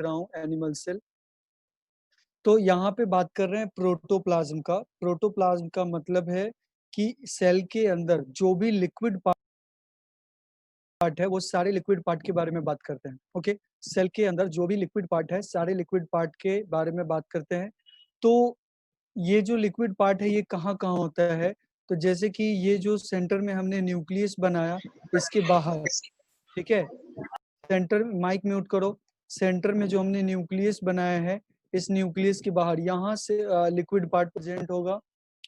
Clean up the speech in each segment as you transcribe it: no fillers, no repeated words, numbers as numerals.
रहा हूँ animal cell. तो यहाँ पे बात कर रहे हैं प्रोटोप्लाज्म का। प्रोटोप्लाज्म का मतलब है कि सेल के अंदर जो भी लिक्विड पार्ट है, वो सारे लिक्विड पार्ट के बारे में बात करते हैं। ओके, सेल के अंदर जो भी लिक्विड पार्ट है, सारे लिक्विड पार्ट के बारे में बात करते हैं। तो ये जो लिक्विड पार्ट है, ये कहाँ-कहाँ होता है? तो जैसे कि ये जो सेंटर में हमने न्यूक्लियस बनाया, इसके बाहर, ठीक है? सेंटर माइक म्यूट करो। सेंटर में जो हमने न्यूक्लियस बनाया है, इस न्यूक्लियस के बाहर यहाँ से लिक्विड पार्ट प्रेजेंट होगा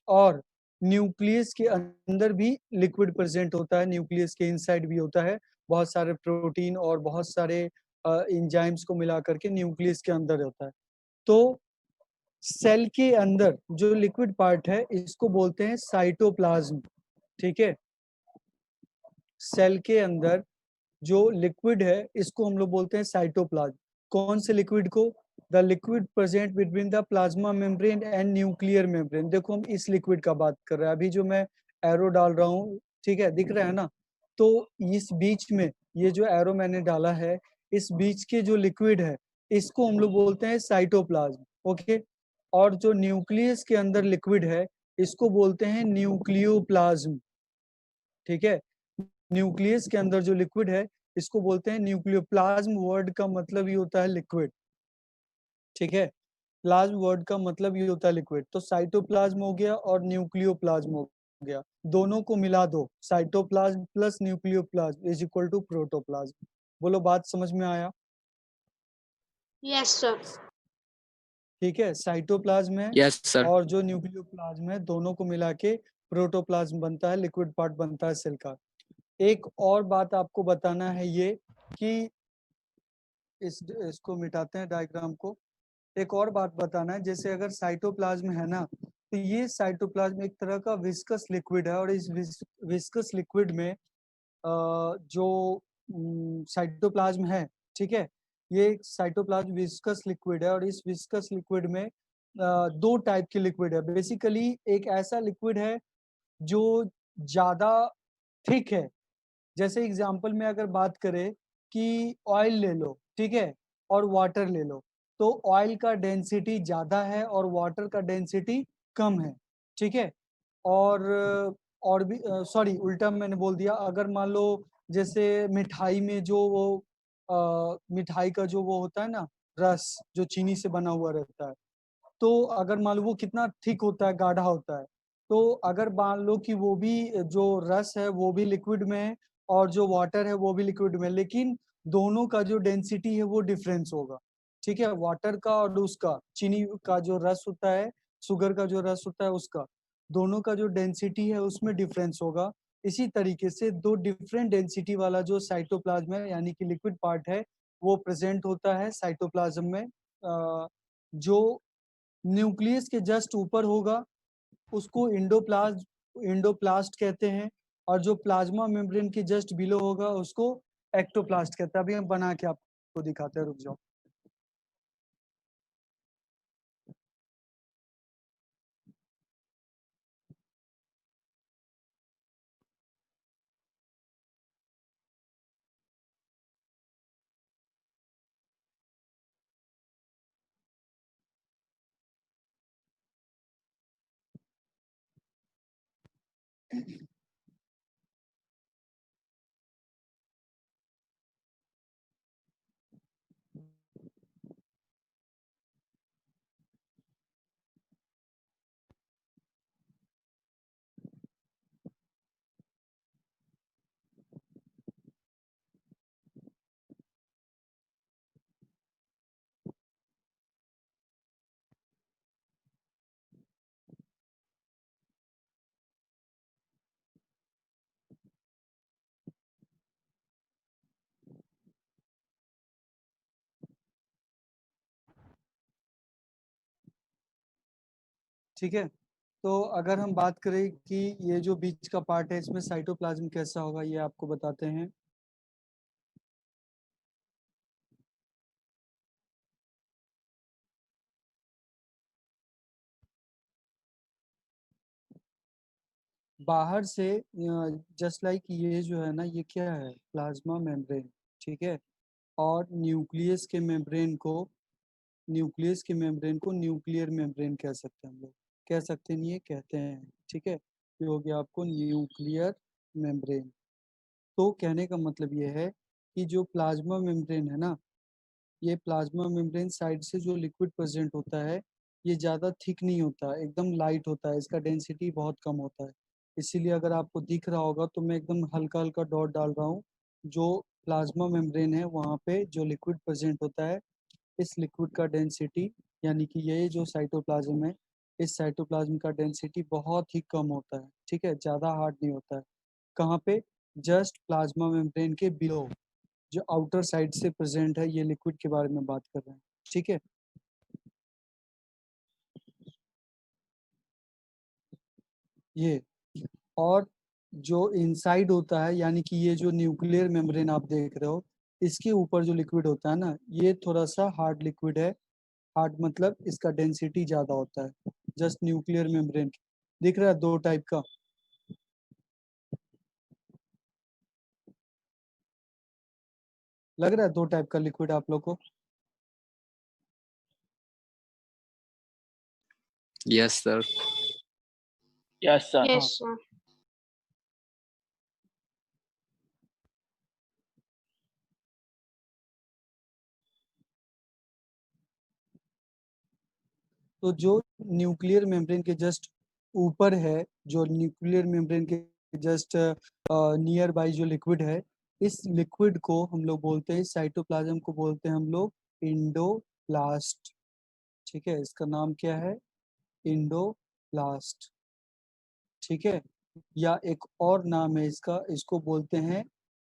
और न्यूक्लियस के अंदर भी लिक्विड प्रेजेंट होता है, न्यूक्लियस के इनसाइड भी होता है। बहुत सारे प्रोटीन और बहुत सारे एंजाइम्स को मिला करके न्यूक्लियस के अंदर होता है। तो सेल के अंदर जो लिक्विड पार्ट है, इसको बोलते हैं साइटोप्लाज्म, ठीक है? सेल के अंदर जो लिक्विड है, इसको हम लोग बोलते हैं साइटोप्लाज्म। कौन से लिक्विड को? The liquid present between the plasma membrane and nuclear membrane. देखो, हम इस लिक्विड का बात कर रहे हैं। अभी जो मैं एरो डाल रहा हूँ, ठीक है, दिख रहा है ना? तो इस बीच में ये जो एरो मैंने डाला है, इस बीच के जो लिक्विड है, इसको हम लोग बोलते हैं साइटोप्लाज्म, ओके? और जो न्यूक्लियस के अंदर लिक्विड है, इसको बोलते हैं न्यूक्लियोप्लाज्म, ठीक है? न्यूक्लियस के अंदर जो लिक्विड है, इसको बोलते हैं न्यूक्लियोप्लाज्म। वर्ड का मतलब ये होता है लिक्विड, ठीक है? प्लाज्म वर्ड का मतलब ये होता है लिक्विड। तो साइटोप्लाज्म हो गया और न्यूक्लियोप्लाज्म हो गया। दोनों को मिला दो, cytoplasm plus nucleoplasm is equal to protoplasm. बोलो, बात समझ में आया? Yes sir. ठीक है, साइटोप्लाज्म है यस सर। और जो न्यूक्लियोप्लाज्म है, दोनों को मिला के प्रोटोप्लाज्म बनता है, लिक्विड पार्ट बनता है सेल का। एक और बात आपको बताना है ये कि इसको मिटाते हैं डायग्राम को। एक और बात बताना है, जैसे अगर साइटोप्लाज्म है ना, तो ये साइटोप्लाज्म एक तरह का विस्कस लिक्विड है और इस विस्कस लिक्विड में जो साइटोप्लाज्म है, ठीक है, ये साइटोप्लाज्म विस्कस लिक्विड है और इस विस्कस लिक्विड में दो टाइप के लिक्विड है। बेसिकली एक ऐसा लिक्विड है जो ज्यादा थिक है। जैसे एग्जांपल में अगर बात करें कि ऑयल ले लो, ठीक है, और वाटर ले लो, तो ऑयल का डेंसिटी ज़्यादा है और वाटर का डेंसिटी कम है, ठीक है? और भी सॉरी, उल्टा मैंने बोल दिया। अगर मान लो जैसे मिठाई में जो वो मिठाई का जो वो होता है ना, रस जो चीनी से बना हुआ रहता है, तो अगर मान लो वो कितना थिक होता है, गाढ़ा होता है, तो अगर मान लो कि वो भी जो रस है वो भी लिक्विड में है और जो वाटर है वो भी लिक्विड में है, लेकिन दोनों का जो डेंसिटी है वो डिफरेंस होगा, ठीक है? वाटर का और उसका, चीनी का जो रस होता है, शुगर का जो रस होता है उसका, दोनों का जो डेंसिटी है उसमें डिफरेंस होगा। इसी तरीके से दो डिफरेंट डेंसिटी वाला जो साइटोप्लाज्म है, यानी कि लिक्विड पार्ट है, वो प्रेजेंट होता है साइटोप्लाज्म में। जो न्यूक्लियस के जस्ट ऊपर होगा, उसको एंडोप्लास्ट कहते हैं और जो प्लाज्मा मेम्ब्रेन के जस्ट बिलो होगा, उसको एक्टोप्लास्ट कहते हैं। अभी हम बना के आपको दिखाते हैं, रुक जाओ। ठीक है, तो अगर हम बात करें कि ये जो बीच का पार्ट है, इसमें साइटोप्लाज्म कैसा होगा, ये आपको बताते हैं। बाहर से जस्ट लाइक ये जो है ना, ये क्या है? प्लाज्मा मेम्ब्रेन, ठीक है? और न्यूक्लियस के मेम्ब्रेन को न्यूक्लियर मेम्ब्रेन कह सकते हैं हम लोग। कह सकते नहीं है, कहते हैं। ठीक है, ये हो गया आपको न्यूक्लियर मेम्ब्रेन। तो कहने का मतलब ये है कि जो प्लाज्मा मेम्ब्रेन है ना, ये प्लाज्मा मेम्ब्रेन साइड से जो लिक्विड प्रेजेंट होता है, ये ज़्यादा थिक नहीं होता, एकदम लाइट होता है, इसका डेंसिटी बहुत कम होता है। इसीलिए अगर आपको दिख रहा होगा तो मैं एकदम हल्का हल्का डॉट डाल रहा हूँ। जो प्लाज्मा मेम्ब्रेन है वहाँ पे जो लिक्विड प्रेजेंट होता है, इस लिक्विड का डेंसिटी, यानी कि ये जो साइटोप्लाज्म है, इस साइटोप्लाज्म का डेंसिटी बहुत ही कम होता है। ठीक है, ज़्यादा हार्ड नहीं होता है। कहाँ पे? जस्ट प्लाज्मा मेम्ब्रेन के बिलो, जो आउटर साइड से प्रेजेंट है, ये लिक्विड के बारे में बात कर रहे हैं। ठीक है, ये। और जो इनसाइड होता है, यानी कि ये जो न्यूक्लियर मेम्ब्रेन आप देख रहे हो, इसके ऊपर जो लिक्विड होता है ना, ये थोड़ा सा हार्ड लिक्विड है। हार्ड मतलब इसका डेंसिटी ज्यादा होता है। जस्ट न्यूक्लियर मेम्ब्रेन दिख रहा है, दो टाइप का। लग रहा है दो टाइप का लिक्विड आप लोग को। Yes sir. Yes sir. हाँ, यस सर। तो जो न्यूक्लियर मेम्ब्रेन के जस्ट ऊपर है, जो न्यूक्लियर मेम्ब्रेन के जस्ट नियर बाई जो लिक्विड है, इस लिक्विड को हम लोग बोलते हैं, साइटोप्लाज्म को बोलते हैं हम लोग इंडोप्लास्ट। ठीक है, इसका नाम क्या है? इंडोप्लास्ट। ठीक है, या एक और नाम है इसका, इसको बोलते हैं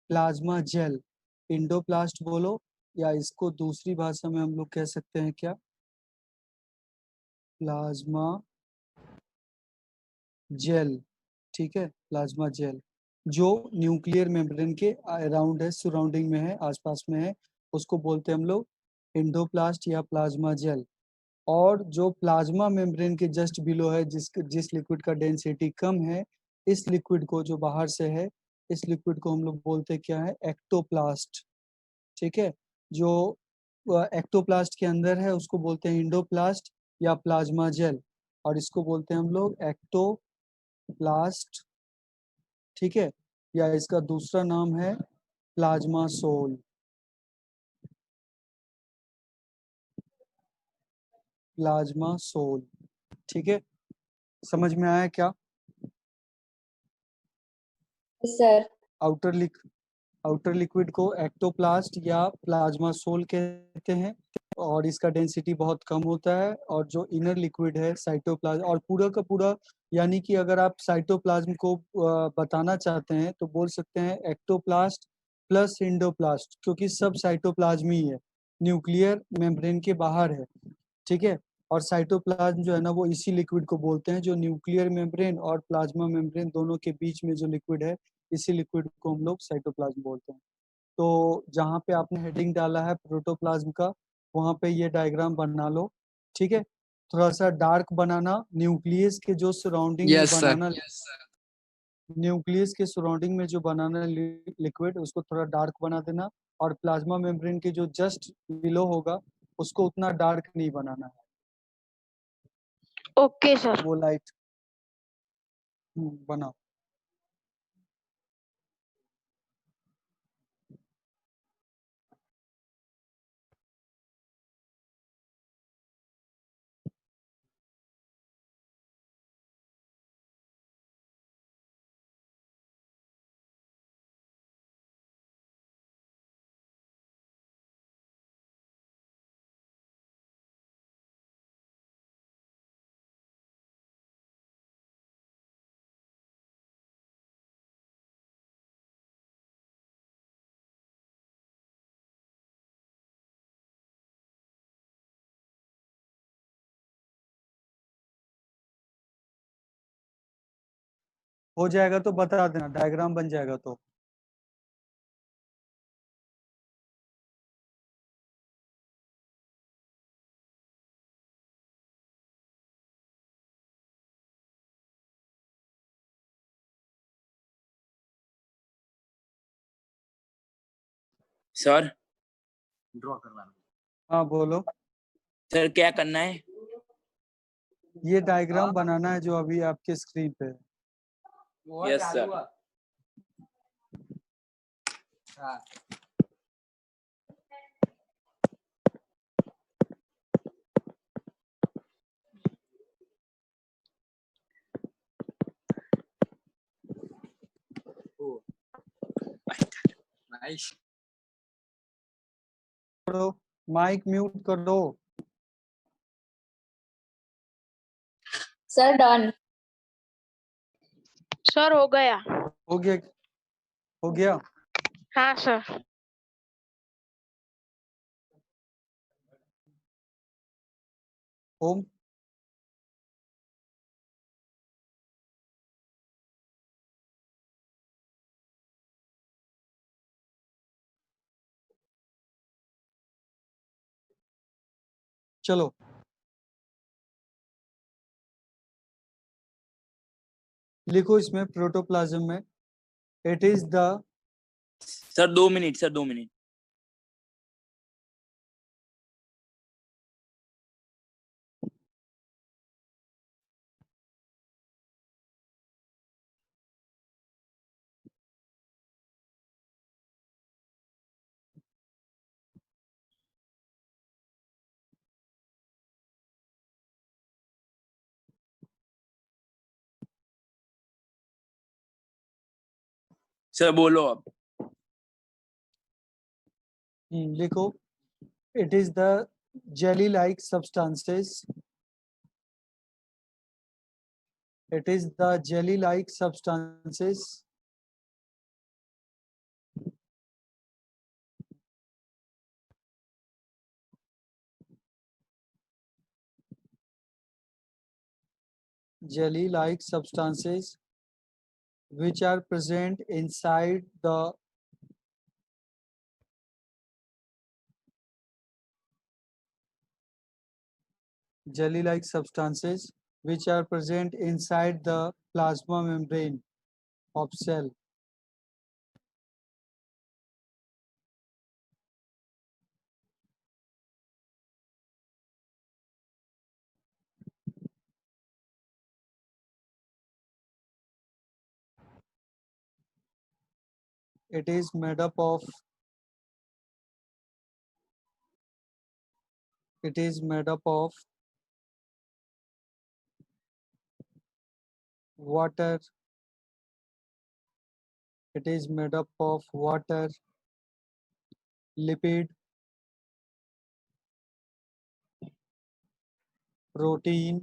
प्लाज्मा जेल। इंडोप्लास्ट बोलो, या इसको दूसरी भाषा में हम लोग कह सकते हैं क्या? Plasma gel. ठीक है, प्लाज्मा जेल, जो न्यूक्लियर मेम्ब्रेन के अराउंड है, सराउंडिंग में है, आसपास में है, उसको बोलते हैं हम लोग एंडोप्लास्ट या प्लाज्मा जेल। और जो प्लाज्मा मेम्ब्रेन के जस्ट बिलो है, जिस लिक्विड का डेंसिटी कम है, इस लिक्विड को, जो बाहर से है, इस लिक्विड को हम लोग बोलते क्या है? एक्टोप्लास्ट। ठीक है, जो एक्टोप्लास्ट के अंदर है उसको बोलते हैं इंडोप्लास्ट या प्लाज्मा जेल, और इसको बोलते हैं हम लोग एक्टोप्लास्ट। ठीक है, या इसका दूसरा नाम है प्लाज्मा सोल। Plasma soul. ठीक है, समझ में आया क्या? सर। आउटर लिक आउटर लिक्विड को एक्टोप्लास्ट या प्लाज्मा सोल कहते हैं, और इसका डेंसिटी बहुत कम होता है। और जो इनर लिक्विड है साइटोप्लाज्म, और पूरा का पूरा, यानी कि अगर आप साइटोप्लाज्म को बताना चाहते हैं तो बोल सकते हैं एक्टोप्लास्ट प्लस इंडोप्लास्ट, क्योंकि सब साइटोप्लाज्म ही है, न्यूक्लियर मेम्ब्रेन के बाहर है। ठीक है, और साइटोप्लाज्म जो है ना, वो इसी लिक्विड को बोलते हैं, जो न्यूक्लियर मेम्ब्रेन और प्लाज्मा मेम्ब्रेन दोनों के बीच में जो लिक्विड है, इसी लिक्विड को हम लोग साइटोप्लाज्म बोलते हैं। तो जहाँ पे आपने हेडिंग डाला है प्रोटोप्लाज्म का, वहाँ पे ये डायग्राम बना लो। ठीक है, थोड़ा सा डार्क बनाना, न्यूक्लियस के जो सराउंडिंग में यस सर। बनाना, न्यूक्लियस के सराउंडिंग में जो बनाना लिक्विड, उसको थोड़ा डार्क बना देना। और प्लाज्मा मेम्ब्रेन के जो जस्ट बिलो होगा, उसको उतना डार्क नहीं बनाना है, ओके सर। वो लाइट बनाओ। हो जाएगा तो बता देना, डायग्राम बन जाएगा तो। सर ड्रॉ करवाना। हाँ बोलो। सर क्या करना है? ये डायग्राम बनाना है जो अभी आपके स्क्रीन पे है। Yes sir. हाँ। नाइस। करो, माइक म्यूट कर दो। Sir done. सर हो गया। हो गया? हो गया? हाँ सर। होम। चलो लिखो इसमें प्रोटोप्लाज्म में it is the sir 2 minute sir 2 minute. Sir बोलो अब। लिखो it is the jelly like substances. It is the jelly like substances jelly like substances which are present inside the jelly like substances which are present inside the plasma membrane of cell. It is made up of water. It is made up of water, lipid, protein,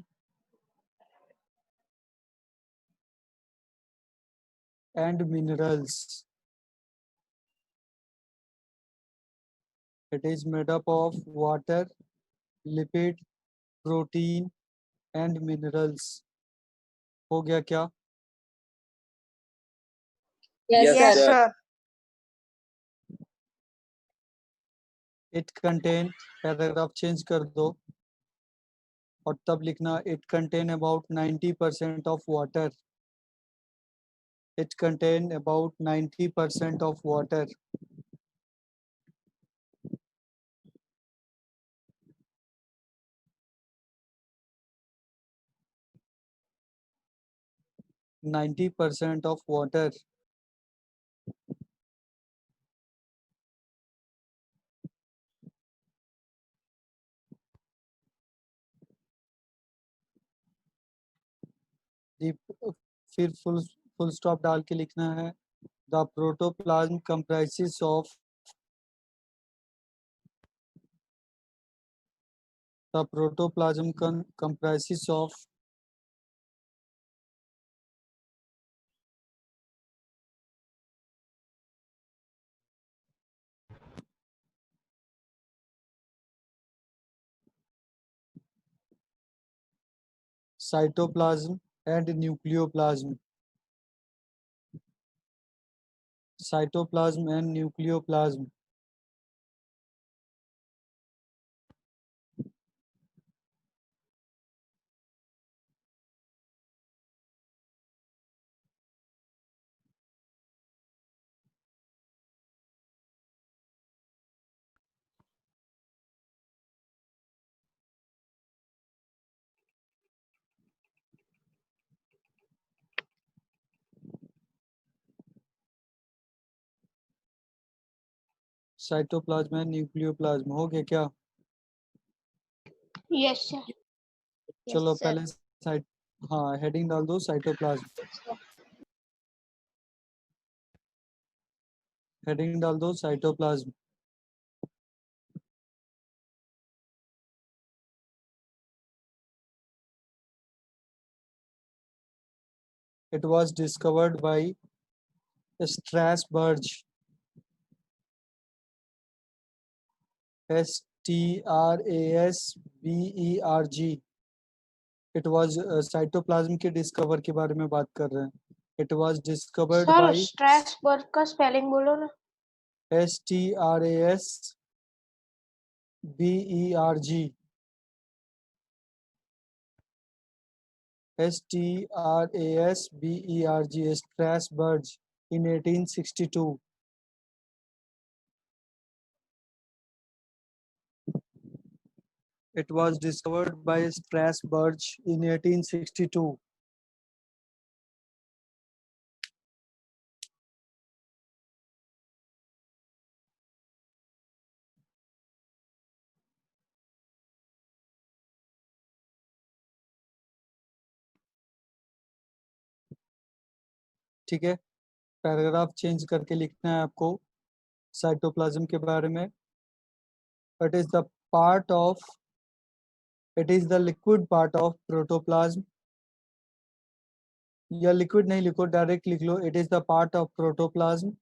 and minerals. It is made up of water, lipid, protein, and minerals. हो गया क्या? Yes Yes, sir. sir. Sir. It contain, paragraph change कर दो और तब लिखना it contain about 90% of water. It contain about 90% of water. Ninety percent of water. फिर full stop डाल के लिखना है the protoplasm comprises of the protoplasm comprises of cytoplasm and nucleoplasm. Cytoplasm and nucleoplasm. Cytoplasm है, nucleoplasm हो गया क्या? Yes sir. चलो पहले साइट, हाँ हेडिंग डाल दो साइटोप्लाज्म, हेडिंग डाल दो cytoplasm. It was discovered by Strasberg, Strasberg। It was cytoplasm के डिस्कवर के बारे में बात कर रहे हैं। It was discovered sir by Strasbourg का स्पेलिंग बोलो ना। Strasberg, Strasberg, Strasberg in 1862. It was discovered by Strasberg in 1862. ठीक है, पैराग्राफ चेंज करके लिखना है आपको साइटोप्लाज्म के बारे में। It is the part of, it is the liquid part of protoplasm, या लिक्विड नहीं लिखो, डायरेक्ट लिख लो, it is the part of protoplasm.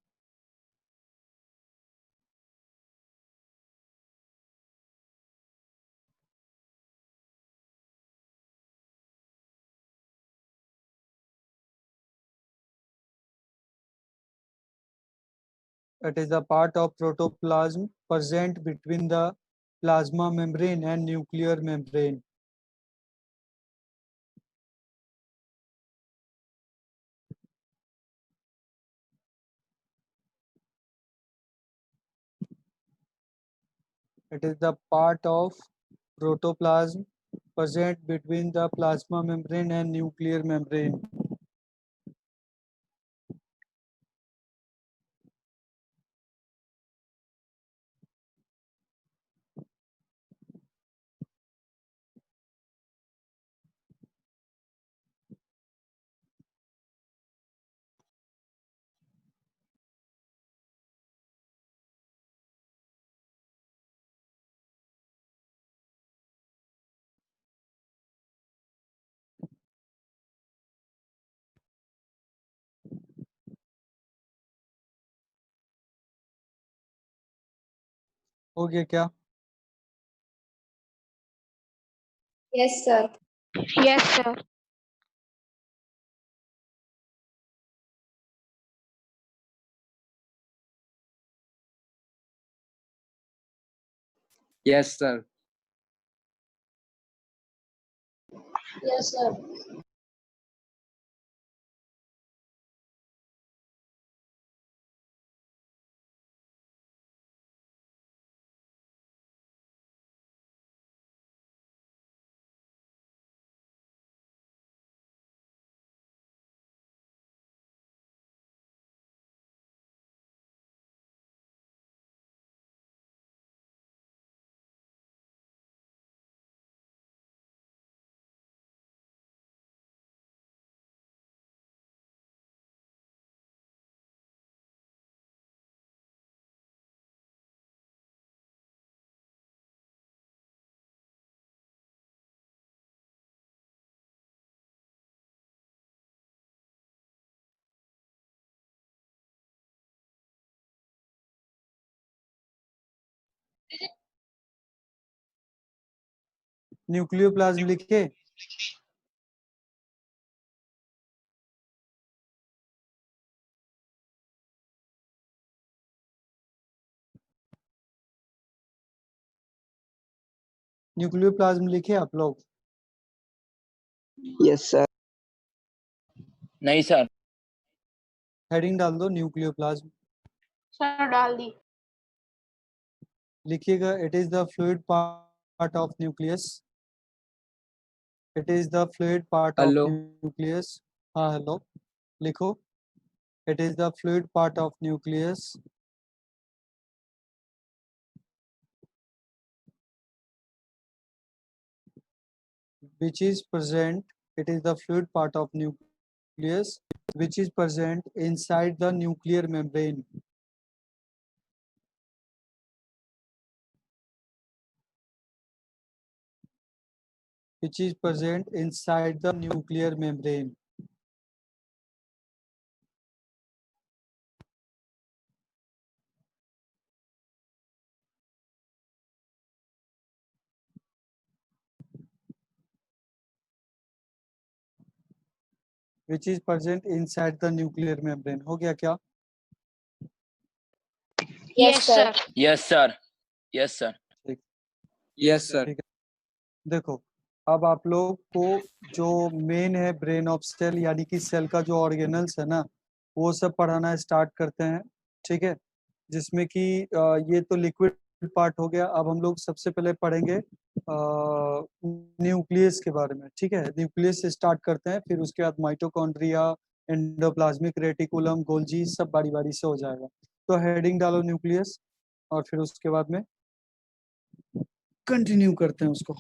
It is a part of protoplasm present between the plasma membrane and nuclear membrane. It is the part of protoplasm present between the plasma membrane and nuclear membrane. हो गया क्या? Yes, sir. Yes sir. Yes, sir. Yes, sir. Nucleoplasm लिखे? Nucleoplasm लिखे आप लोग? Yes sir. नहीं sir. Heading डाल दो न्यूक्लियोप्लाज्म, सर डाल दी। लिखिएगा it is the fluid part of nucleus, it is the fluid part of Hello. Nucleus. हाँ हेलो, लिखो it is the fluid part of nucleus which is present, it is the fluid part of nucleus which is present inside the nuclear membrane. Which is present inside the nuclear membrane. Which is present inside the nuclear membrane. हो गया क्या? Yes, sir. Yes, sir. Yes, sir. Yes, sir. ठीक है, देखो अब आप लोग को जो मेन है ब्रेन ऑफ सेल यानी कि सेल का जो ऑर्गेनल्स है ना वो सब पढ़ाना स्टार्ट करते हैं, ठीक है, जिसमें कि ये तो लिक्विड पार्ट हो गया। अब हम लोग सबसे पहले पढ़ेंगे न्यूक्लियस के बारे में, ठीक है। न्यूक्लियस से स्टार्ट करते हैं, फिर उसके बाद माइटोकॉन्ड्रिया, एंडोप्लाज्मिक रेटिकुलम, गोल्जी, सब बारी बारी से हो जाएगा। तो हेडिंग डालो न्यूक्लियस और फिर उसके बाद में कंटिन्यू करते हैं उसको।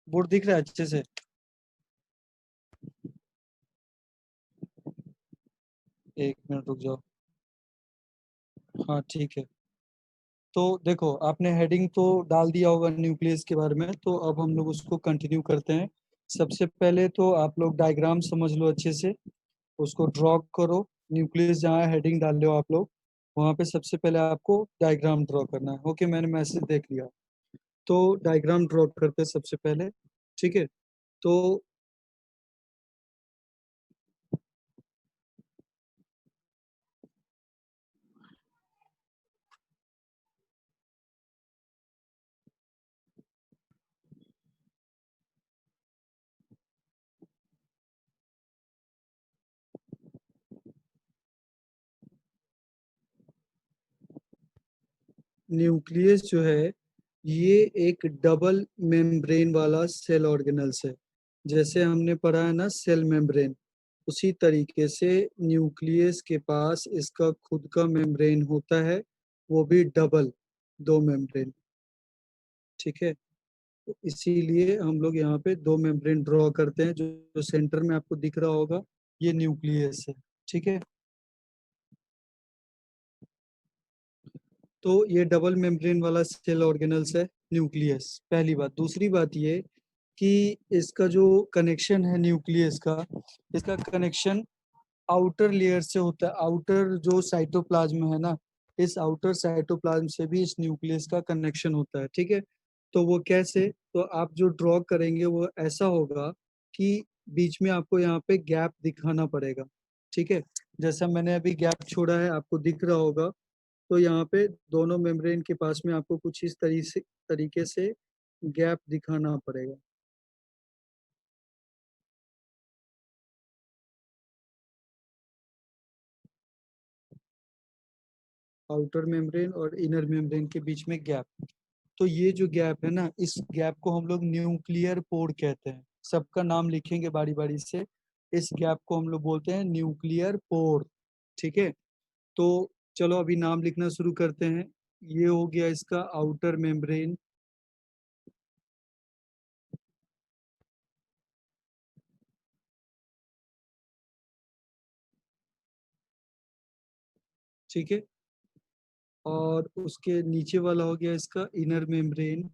बोर्ड दिख रहा है अच्छे से? एक मिनट रुक जाओ। हाँ ठीक है, तो देखो आपने हेडिंग तो डाल दिया होगा न्यूक्लियस के बारे में, तो अब हम लोग उसको कंटिन्यू करते हैं। सबसे पहले तो आप लोग डायग्राम समझ लो अच्छे से, उसको ड्रॉ करो। न्यूक्लियस जहाँ हेडिंग डाल रहे हो आप लोग वहाँ पे सबसे पहले आपको डायग्राम ड्रॉ करना है। ओके, मैंने मैसेज देख लिया, तो डायग्राम ड्रॉ करते हैं सबसे पहले, ठीक है। तो न्यूक्लियस जो है ये एक डबल मेम्ब्रेन वाला सेल ऑर्गेनल्स है। जैसे हमने पढ़ा है ना सेल मेम्ब्रेन, उसी तरीके से न्यूक्लियस के पास इसका खुद का मेम्ब्रेन होता है, वो भी डबल, दो मेम्ब्रेन, ठीक है। तो इसीलिए हम लोग यहाँ पे दो मेम्ब्रेन ड्रॉ करते हैं। जो सेंटर में आपको दिख रहा होगा ये न्यूक्लियस है, ठीक है। तो ये डबल मेम्ब्रेन वाला सेल ऑर्गेनल्स है न्यूक्लियस, पहली बात। दूसरी बात ये कि इसका जो कनेक्शन है न्यूक्लियस का, इसका कनेक्शन आउटर लेयर से होता है। आउटर जो साइटोप्लाज्म है ना, इस आउटर साइटोप्लाज्म से भी इस न्यूक्लियस का कनेक्शन होता है, ठीक है। तो वो कैसे, तो आप जो ड्रॉ करेंगे वो ऐसा होगा कि बीच में आपको यहाँ पे गैप दिखाना पड़ेगा, ठीक है। जैसा मैंने अभी गैप छोड़ा है आपको दिख रहा होगा, तो यहाँ पे दोनों मेम्ब्रेन के पास में आपको कुछ इस तरीके से गैप दिखाना पड़ेगा। आउटर मेम्ब्रेन और इनर मेम्ब्रेन के बीच में गैप, तो ये जो गैप है ना, इस गैप को हम लोग न्यूक्लियर पोर कहते हैं। सबका नाम लिखेंगे बारी बारी से। इस गैप को हम लोग बोलते हैं न्यूक्लियर पोर, ठीक है। तो चलो अभी नाम लिखना शुरू करते हैं। ये हो गया इसका आउटर मेम्ब्रेन, ठीक है। और उसके नीचे वाला हो गया इसका इनर मेम्ब्रेन,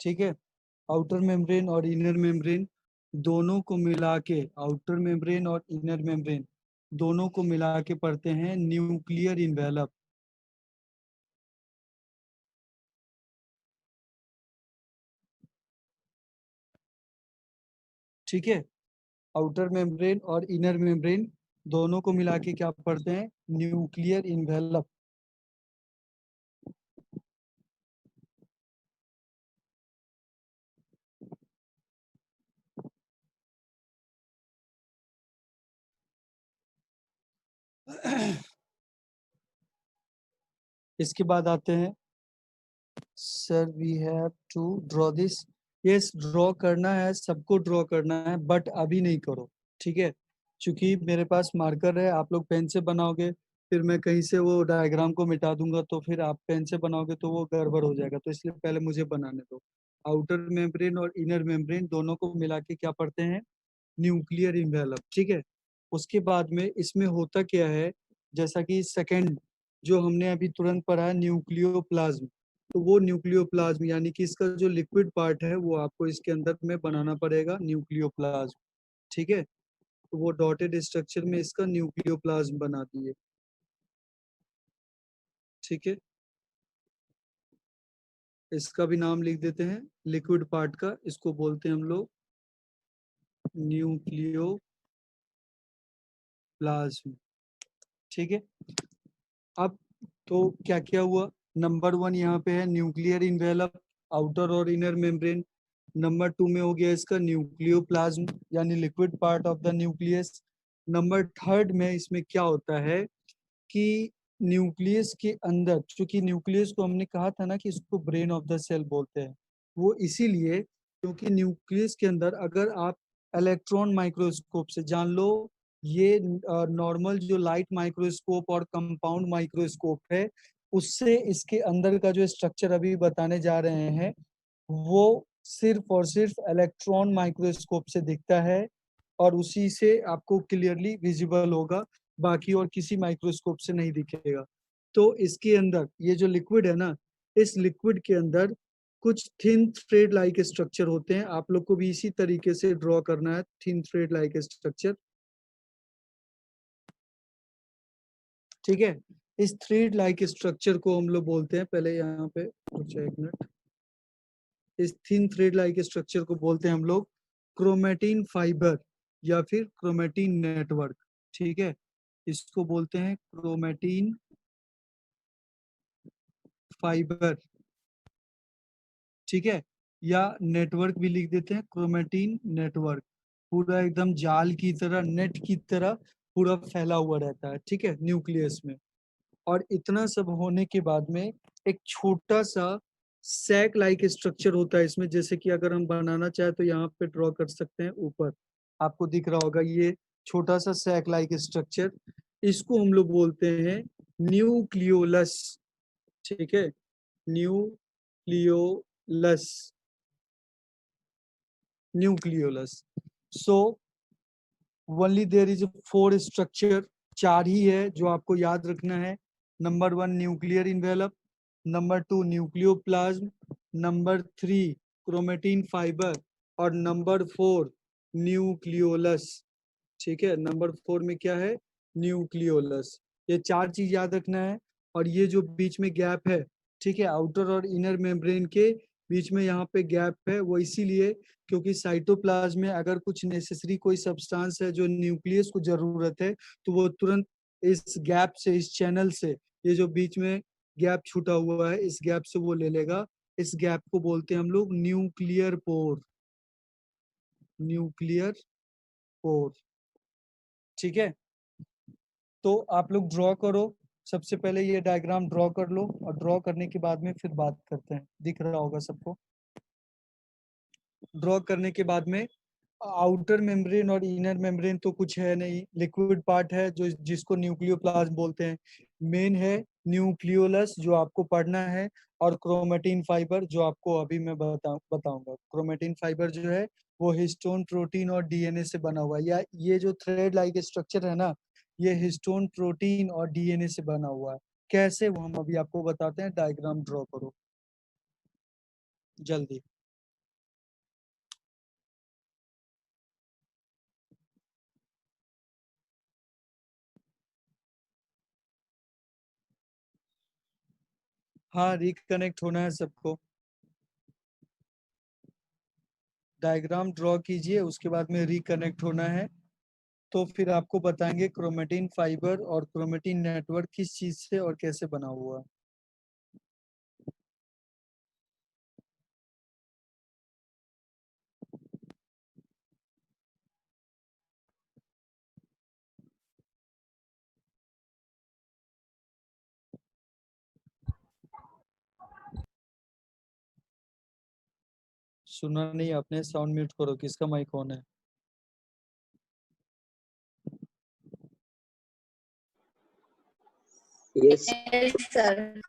ठीक है। आउटर मेम्ब्रेन और इनर मेम्ब्रेन दोनों को मिला के, आउटर मेम्ब्रेन और इनर मेम्ब्रेन दोनों को मिला के पढ़ते हैं न्यूक्लियर इन्वेलप। ठीक है। आउटर मेम्ब्रेन और इनर मेम्ब्रेन दोनों को मिला के क्या पढ़ते हैं? Nuclear envelope. इसके बाद आते हैं, sir we have to draw this. Yes, draw करना है, सबको ड्रॉ करना है, बट अभी नहीं करो, ठीक है। क्योंकि मेरे पास मार्कर है, आप लोग पेन से बनाओगे, फिर मैं कहीं से वो डायग्राम को मिटा दूंगा, तो फिर आप पेन से बनाओगे तो वो गड़बड़ हो जाएगा, तो इसलिए पहले मुझे बनाने दो। आउटर मेम्ब्रेन और इनर मेम्ब्रेन दोनों को मिला के क्या पढ़ते हैं? न्यूक्लियर इन्वेलप, ठीक है। उसके बाद में इसमें होता क्या है, जैसा कि सेकंड जो हमने अभी तुरंत पढ़ा है, न्यूक्लियोप्लाज्म। तो वो न्यूक्लियोप्लाज्म यानी कि इसका जो लिक्विड पार्ट है वो आपको इसके अंदर में बनाना पड़ेगा, न्यूक्लियोप्लाज्म, ठीक है। तो वो डॉटेड स्ट्रक्चर में इसका न्यूक्लियोप्लाज्म बना दिए, ठीक है। इसका भी नाम लिख देते हैं, लिक्विड पार्ट का, इसको बोलते हैं हम लोग न्यूक्लियोप्लाज्म, ठीक है। अब तो क्या क्या हुआ? नंबर 1 यहाँ पे है न्यूक्लियर इन्वेलप, आउटर और इनर मेम्ब्रेन। नंबर 2 में हो गया इसका न्यूक्लियोप्लाज्म यानी liquid part of the nucleus. Number 3 में इसमें क्या होता है कि न्यूक्लियस के अंदर, चूंकि न्यूक्लियस को हमने कहा था ना कि इसको ब्रेन ऑफ द सेल बोलते हैं, वो इसीलिए क्योंकि न्यूक्लियस के अंदर अगर आप इलेक्ट्रॉन माइक्रोस्कोप से जान लो, ये नॉर्मल जो लाइट माइक्रोस्कोप और कंपाउंड माइक्रोस्कोप है, उससे इसके अंदर का जो स्ट्रक्चर अभी बताने जा रहे हैं वो सिर्फ और सिर्फ इलेक्ट्रॉन माइक्रोस्कोप से दिखता है, और उसी से आपको क्लियरली विजिबल होगा, बाकी और किसी माइक्रोस्कोप से नहीं दिखेगा। तो इसके अंदर ये जो लिक्विड है ना, इस लिक्विड के अंदर कुछ थिन थ्रेड लाइक स्ट्रक्चर होते हैं। आप लोग को भी इसी तरीके से ड्रॉ करना है, थिन थ्रेड लाइक स्ट्रक्चर, ठीक है। इस थ्रेड लाइक स्ट्रक्चर को हम लोग बोलते हैं, पहले यहाँ पे कुछ एक मिनट, इस थिन थ्रेड लाइक स्ट्रक्चर को बोलते हैं हम लोग क्रोमेटिन फाइबर या फिर क्रोमेटिन नेटवर्क, ठीक है। इसको बोलते हैं क्रोमेटिन फाइबर, ठीक है, या नेटवर्क भी लिख देते हैं, क्रोमेटिन नेटवर्क। पूरा एकदम जाल की तरह, नेट की तरह पूरा फैला हुआ रहता है, ठीक है, न्यूक्लियस में। और इतना सब होने के बाद में एक छोटा सा सैक लाइक स्ट्रक्चर होता है इसमें, जैसे कि अगर हम बनाना चाहे तो यहाँ पे ड्रॉ कर सकते हैं, ऊपर आपको दिख रहा होगा ये छोटा सा सैक लाइक स्ट्रक्चर, इसको हम लोग बोलते हैं न्यूक्लियोलस, ठीक है, nucleolus, nucleolus. So only there is 4 structure, 4 ही है जो आपको याद रखना है। Number 1 nuclear envelope, number 2 nucleoplasm, number 3 chromatin fibre, और नंबर 4 न्यूक्लियोलस, ठीक है। नंबर 4 में क्या है? न्यूक्लियोलस। ये 4 चीज याद रखना है। और ये जो बीच में गैप है, ठीक है, आउटर और इनर मेम्ब्रेन के बीच में यहाँ पे गैप है, वो इसीलिए क्योंकि साइटोप्लाज्म में अगर कुछ नेसेसरी कोई सब्सटेंस है जो न्यूक्लियस को जरूरत है, तो वो तुरंत इस गैप से, इस चैनल से, ये जो बीच में गैप छूटा हुआ है, इस गैप से वो ले लेगा। इस गैप को बोलते हैं हम लोग न्यूक्लियर पोर, न्यूक्लियर पोर, ठीक है। तो आप लोग ड्रॉ करो, सबसे पहले ये डायग्राम ड्रॉ कर लो, और ड्रॉ करने के बाद में फिर बात करते हैं। दिख रहा होगा सबको? ड्रॉ करने के बाद में आउटर मेम्ब्रेन और इनर मेम्ब्रेन तो कुछ है नहीं, लिक्विड पार्ट है जो जिसको न्यूक्लियोप्लाज्म बोलते हैं। मेन है न्यूक्लियोलस जो आपको पढ़ना है, और क्रोमेटिन फाइबर जो आपको अभी मैं बताऊंगा। क्रोमेटिन फाइबर जो है वो हिस्टोन प्रोटीन और डीएनए से बना हुआ है, या ये जो थ्रेड लाइक स्ट्रक्चर है ना, ये हिस्टोन प्रोटीन और डीएनए से बना हुआ है। कैसे, वो हम अभी आपको बताते हैं। डायग्राम ड्रॉ करो जल्दी। हाँ, रिकनेक्ट होना है सबको। डायग्राम ड्रॉ कीजिए, उसके बाद में रिकनेक्ट होना है। तो फिर आपको बताएंगे क्रोमेटिन फाइबर और क्रोमेटिन नेटवर्क किस चीज से और कैसे बना हुआ है। सुना नहीं आपने? साउंड म्यूट करो। किसका माइक ऑन है? Yes. Yes, sir.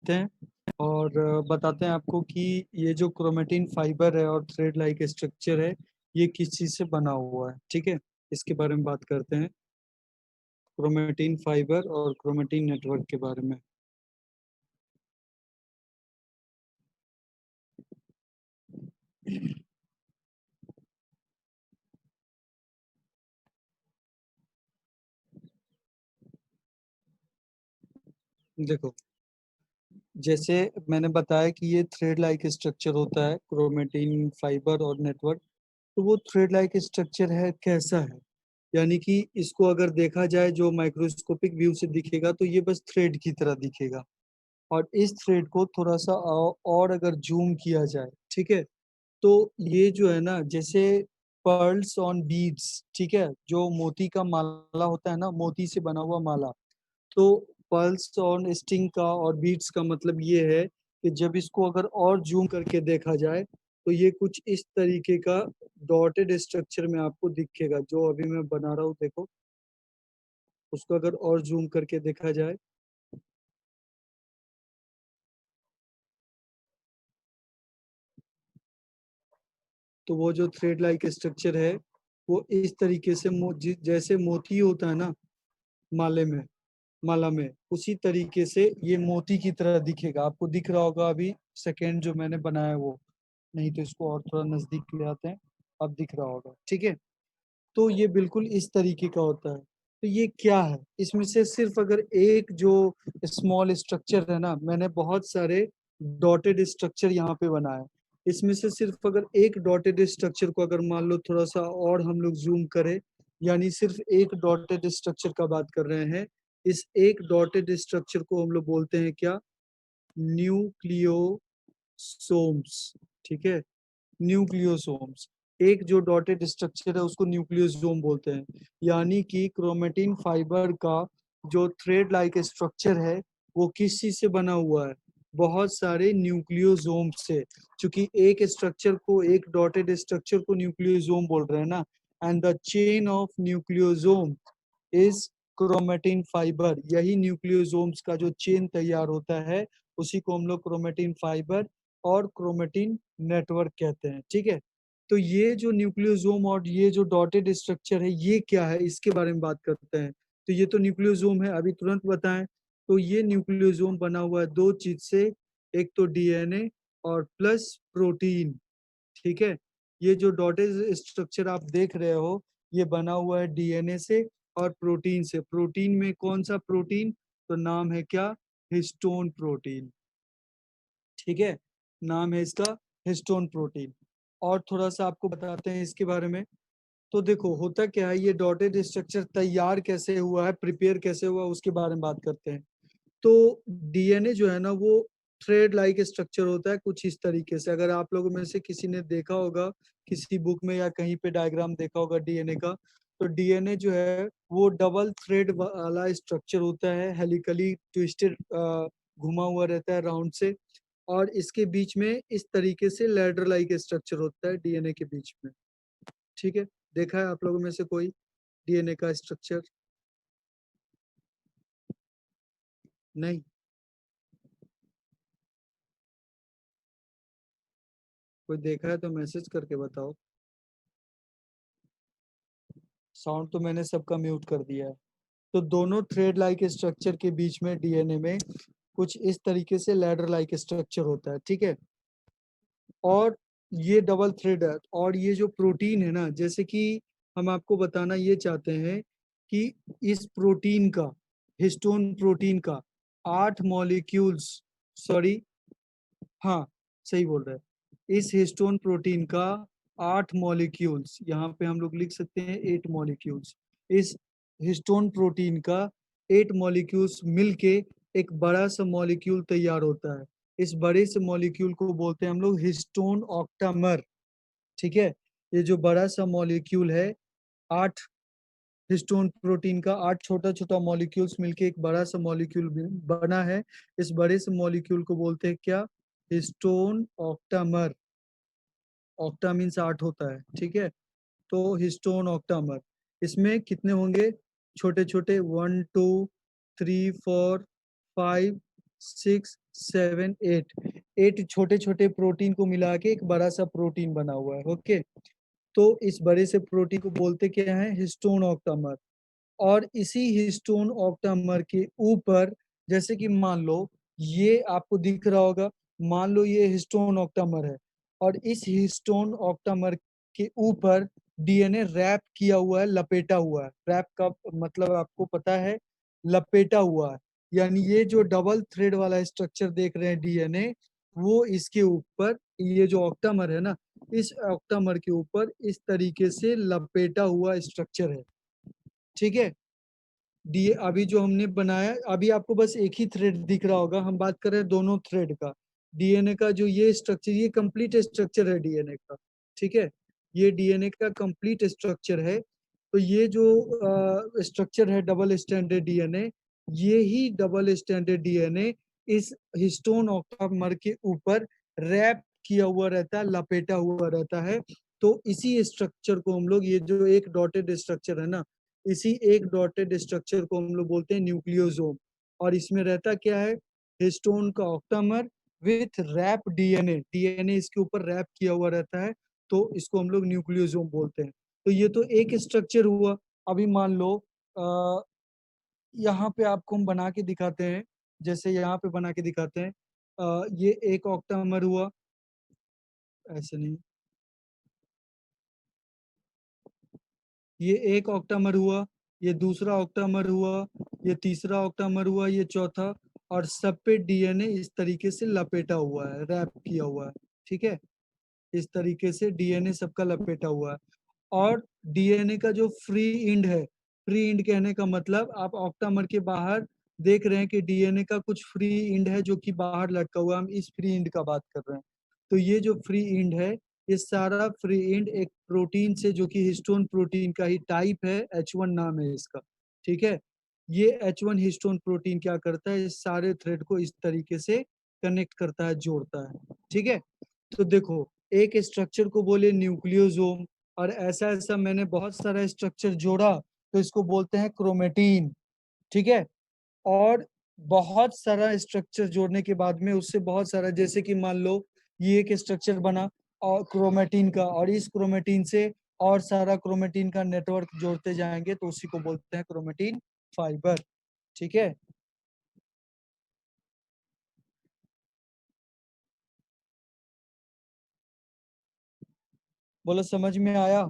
हैं और बताते हैं आपको कि ये जो क्रोमेटिन फाइबर है और थ्रेड लाइक स्ट्रक्चर है, ये किस चीज से बना हुआ है। ठीक है, इसके बारे में बात करते हैं, क्रोमेटिन फाइबर और क्रोमेटिन नेटवर्क के बारे में। देखो, जैसे मैंने बताया कि ये थ्रेड लाइक स्ट्रक्चर होता है क्रोमेटिन फाइबर और नेटवर्क। तो वो थ्रेड लाइक स्ट्रक्चर है, कैसा है? यानी कि इसको अगर देखा जाए जो माइक्रोस्कोपिक व्यू से दिखेगा तो ये बस थ्रेड की तरह दिखेगा। और इस थ्रेड को थोड़ा सा और अगर जूम किया जाए, ठीक है, तो ये जो है ना, जैसे पर्ल्स ऑन बीड्स, ठीक है, जो मोती का माला होता है ना, मोती से बना हुआ माला। तो पल्स ऑन स्टिंग का और बीट्स का मतलब ये है कि जब इसको अगर और जूम करके देखा जाए तो ये कुछ इस तरीके का डॉटेड स्ट्रक्चर में आपको दिखेगा, जो अभी मैं बना रहा हूँ। देखो, उसको अगर और जूम करके देखा जाए तो वो जो थ्रेड लाइक स्ट्रक्चर है वो इस तरीके से जैसे मोती होता है ना माले में, माला में, उसी तरीके से ये मोती की तरह दिखेगा। आपको दिख रहा होगा अभी सेकेंड जो मैंने बनाया है वो। नहीं तो इसको और थोड़ा नजदीक ले आते हैं, अब दिख रहा होगा। ठीक है, तो ये बिल्कुल इस तरीके का होता है। तो ये क्या है? इसमें से सिर्फ अगर एक जो स्मॉल स्ट्रक्चर है ना, मैंने बहुत सारे डॉटेड स्ट्रक्चर यहाँ पे बनाए। इसमें से सिर्फ अगर एक डॉटेड स्ट्रक्चर को अगर मान लो थोड़ा सा और हम लोग जूम करें, यानी सिर्फ एक डॉटेड स्ट्रक्चर का बात कर रहे हैं। इस एक डॉटेड स्ट्रक्चर को हम लोग बोलते हैं क्या? न्यूक्लियोसोम्स। ठीक है, न्यूक्लियोसोम्स। एक जो डॉटेड स्ट्रक्चर है उसको न्यूक्लियोसोम बोलते हैं। यानी कि क्रोमेटिन फाइबर का जो थ्रेड लाइक स्ट्रक्चर है वो किस चीज से बना हुआ है? बहुत सारे न्यूक्लियोसोम से। क्योंकि एक स्ट्रक्चर को, एक डॉटेड स्ट्रक्चर को न्यूक्लियोसोम बोल रहे हैं ना, and the chain of nucleosome is chromatin fibre. यही न्यूक्लियोसोम्स का जो चेन तैयार होता है उसी को हम लोग क्रोमेटिन फाइबर और क्रोमेटिन नेटवर्क कहते हैं। ठीक है, तो ये जो न्यूक्लियोसोम और ये जो डॉटेड स्ट्रक्चर है ये क्या है, इसके बारे में बात करते हैं। तो ये तो न्यूक्लियोसोम है, अभी तुरंत बताएं। तो ये न्यूक्लियोसोम बना हुआ है दो चीज से, एक तो डीएनए और प्लस प्रोटीन। ठीक है, ये जो डॉटेड स्ट्रक्चर आप देख रहे हो ये बना हुआ है डीएनए से और प्रोटीन से। प्रोटीन में कौन सा प्रोटीन? तो नाम है क्या? Histone protein. ठीक है, नाम है इसका हिस्टोन प्रोटीन। और थोड़ा सा आपको बताते हैं इसके बारे में। तो देखो होता क्या है, ये डॉटेड स्ट्रक्चर तैयार कैसे हुआ है, प्रिपेयर कैसे हुआ, उसके बारे में बात करते हैं। तो डीएनए जो है ना वो थ्रेड लाइक स्ट्रक्चर होता है कुछ इस तरीके से। अगर आप लोगों में से किसी ने देखा होगा किसी बुक में या कहीं पे डायग्राम देखा होगा डीएनए का, तो डीएनए जो है वो डबल थ्रेड वाला स्ट्रक्चर होता है, हेलिकली ट्विस्टेड, घुमा हुआ रहता है राउंड से। और इसके बीच में इस तरीके से लैडर लाइक स्ट्रक्चर होता है डीएनए के बीच में। ठीक है, देखा है आप लोगों में से कोई डीएनए का स्ट्रक्चर? नहीं? कोई देखा है तो मैसेज करके बताओ। साउंड तो मैंने सबका म्यूट कर दिया है। तो दोनों थ्रेड लाइक स्ट्रक्चर के बीच में डीएनए में कुछ इस तरीके से लैडर लाइक स्ट्रक्चर होता है, ठीक है। और ये डबल थ्रेड है। और ये जो प्रोटीन है ना, जैसे कि हम आपको बताना ये चाहते हैं कि इस प्रोटीन का, हिस्टोन प्रोटीन का 8 मॉलिक्यूल्स, सॉरी, हाँ सही बोल रहे हैं, इस हिस्टोन प्रोटीन का 8 मॉलिक्यूल्स, यहाँ पे हम लोग लिख सकते हैं 8 मॉलिक्यूल्स। इस हिस्टोन प्रोटीन का 8 मॉलिक्यूल्स मिलके एक बड़ा सा मॉलिक्यूल तैयार होता है। इस बड़े से मॉलिक्यूल को बोलते हैं हम लोग हिस्टोन ऑक्टामर, ठीक है। ये जो बड़ा सा मॉलिक्यूल है, 8 हिस्टोन प्रोटीन का 8 छोटा छोटा मॉलिक्यूल्स मिलके एक बड़ा सा मॉलिक्यूल बना है। इस बड़े से मॉलिक्यूल को बोलते हैं क्या? Histone octamer. ऑक्टा मीन्स 8 होता है, ठीक है। तो हिस्टोन ऑक्टामर, इसमें कितने होंगे? छोटे छोटे 1 2 3 4 5 6 7 8 छोटे छोटे प्रोटीन को मिला के एक बड़ा सा प्रोटीन बना हुआ है, ओके। तो इस बड़े से प्रोटीन को बोलते क्या है? Histone octamer. और इसी हिस्टोन ऑक्टामर के ऊपर, जैसे कि मान लो ये आपको दिख रहा होगा, मान लो ये हिस्टोन ऑक्टामर है, और इस हिस्टोन ऑक्टामर के ऊपर डीएनए रैप किया हुआ है, लपेटा हुआ है। रैप का मतलब आपको पता है, लपेटा हुआ है। यानी ये जो डबल थ्रेड वाला स्ट्रक्चर देख रहे हैं डीएनए, वो इसके ऊपर, ये जो ऑक्टामर है ना, इस ऑक्टामर के ऊपर इस तरीके से लपेटा हुआ स्ट्रक्चर है, ठीक है। डी अभी जो हमने बनाया, अभी आपको बस एक ही थ्रेड दिख रहा होगा, हम बात कर रहे हैं दोनों थ्रेड का। डीएनए का जो ये स्ट्रक्चर, ये कंप्लीट स्ट्रक्चर है डीएनए का, ठीक है। ये डीएनए का कंप्लीट स्ट्रक्चर है। तो ये जो स्ट्रक्चर है डबल स्टैंडर्ड डीएनए, ये ही डबल स्टैंडर्ड डीएनए इस हिस्टोन ऑक्टामर के ऊपर रैप किया हुआ रहता है, लपेटा हुआ रहता है। तो इसी स्ट्रक्चर को हम लोग, ये जो एक डॉटेड स्ट्रक्चर है ना, इसी एक डॉटेड स्ट्रक्चर को हम लोग बोलते हैं न्यूक्लियोसोम। और इसमें रहता क्या है? हिस्टोन का octamer with wrap DNA, DNA इसके ऊपर रैप किया हुआ रहता है, तो इसको हम लोग न्यूक्लियोसोम बोलते हैं। तो ये तो एक स्ट्रक्चर हुआ। अभी मान लो यहाँ पे आपको हम बना के दिखाते हैं, जैसे यहाँ पे बना के दिखाते हैं। ये एक ऑक्टामर हुआ, ऐसे नहीं, ये एक ऑक्टामर हुआ, ये दूसरा ऑक्टामर हुआ, ये तीसरा ऑक्टामर हुआ, ये चौथा। और सब पे डीएनए इस तरीके से लपेटा हुआ है, रैप किया हुआ है, ठीक है। इस तरीके से डीएनए सबका लपेटा हुआ है। और डीएनए का जो फ्री इंड है, फ्री इंड कहने का मतलब, आप ऑक्टामर के बाहर देख रहे हैं कि डीएनए का कुछ फ्री इंड है जो कि बाहर लटका हुआ है, हम इस फ्री इंड का बात कर रहे हैं। तो ये जो फ्री इंड है, ये सारा फ्री इंड एक प्रोटीन से, जो कि हिस्टोन प्रोटीन का ही टाइप है, H1 नाम है इसका, ठीक है। ये H1 हिस्टोन प्रोटीन क्या करता है? इस सारे थ्रेड को इस तरीके से कनेक्ट करता है, जोड़ता है, ठीक है। तो देखो, एक स्ट्रक्चर को बोले न्यूक्लियोसोम, और ऐसा ऐसा मैंने बहुत सारा स्ट्रक्चर जोड़ा, तो इसको बोलते हैं क्रोमेटीन, ठीक है। और बहुत सारा स्ट्रक्चर जोड़ने के बाद में उससे बहुत सारा, जैसे कि मान लो ये एक स्ट्रक्चर बना और क्रोमेटीन का, और इस क्रोमेटीन से और सारा क्रोमेटीन का नेटवर्क जोड़ते जाएंगे, तो उसी को बोलते हैं क्रोमेटीन फाइबर, ठीक है। बोलो, समझ में आया?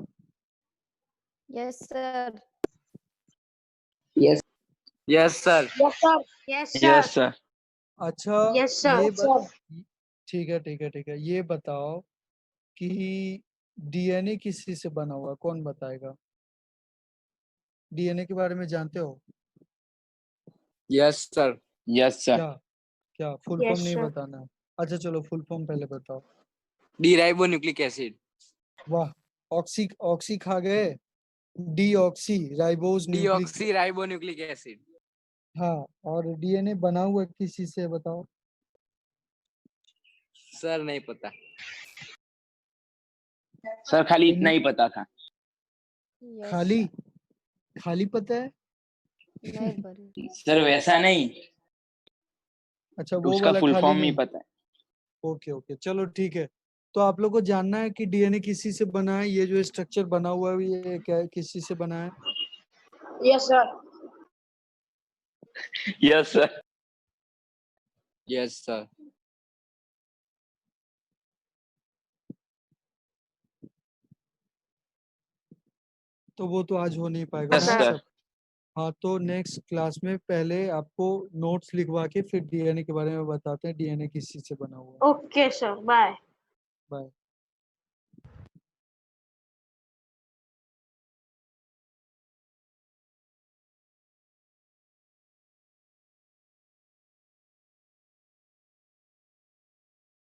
Yes, sir. Yes. Yes, sir. Yes, sir. Yes, sir. Yes, sir. अच्छा, Yes, sir. ये Yes, sir. ठीक है, ठीक है, ठीक है। ये बताओ कि डीएनए किस चीज से बना हुआ है? कौन बताएगा? डीएनए के बारे में जानते हो? Yes, sir. Yes, sir. क्या? क्या फुल फॉर्म Yes, नहीं sir. बताना है? अच्छा चलो, फुल फॉर्म पहले बताओ। Deribonucleic acid. वाह, ऑक्सी ऑक्सी खा गए। D oxy ribose nucleic, Deoxyribonucleic acid. हाँ। और डीएनए बना हुआ किस चीज से बताओ? सर नहीं पता। सर खाली इतना इन्हीं- ही पता था। Yes, खाली sir. खाली पता है? नहीं बनी। सर वैसा नहीं, अच्छा, वो उसका वाला फुल खाली फॉर्म नहीं नहीं। पता है। ओके ओके, चलो ठीक है। तो आप लोग को जानना है कि डीएनए किसी से बना है, ये जो स्ट्रक्चर बना हुआ है ये क्या किसी से बना है? Yes, sir. Yes sir. Yes, sir. तो वो तो आज हो नहीं पाएगा यस ना सर। सब। हाँ, तो नेक्स्ट क्लास में पहले आपको नोट्स लिखवा के फिर डीएनए के बारे में बताते हैं, डीएनए किस चीज से बना हुआ है। Okay, sir. Bye. बाय।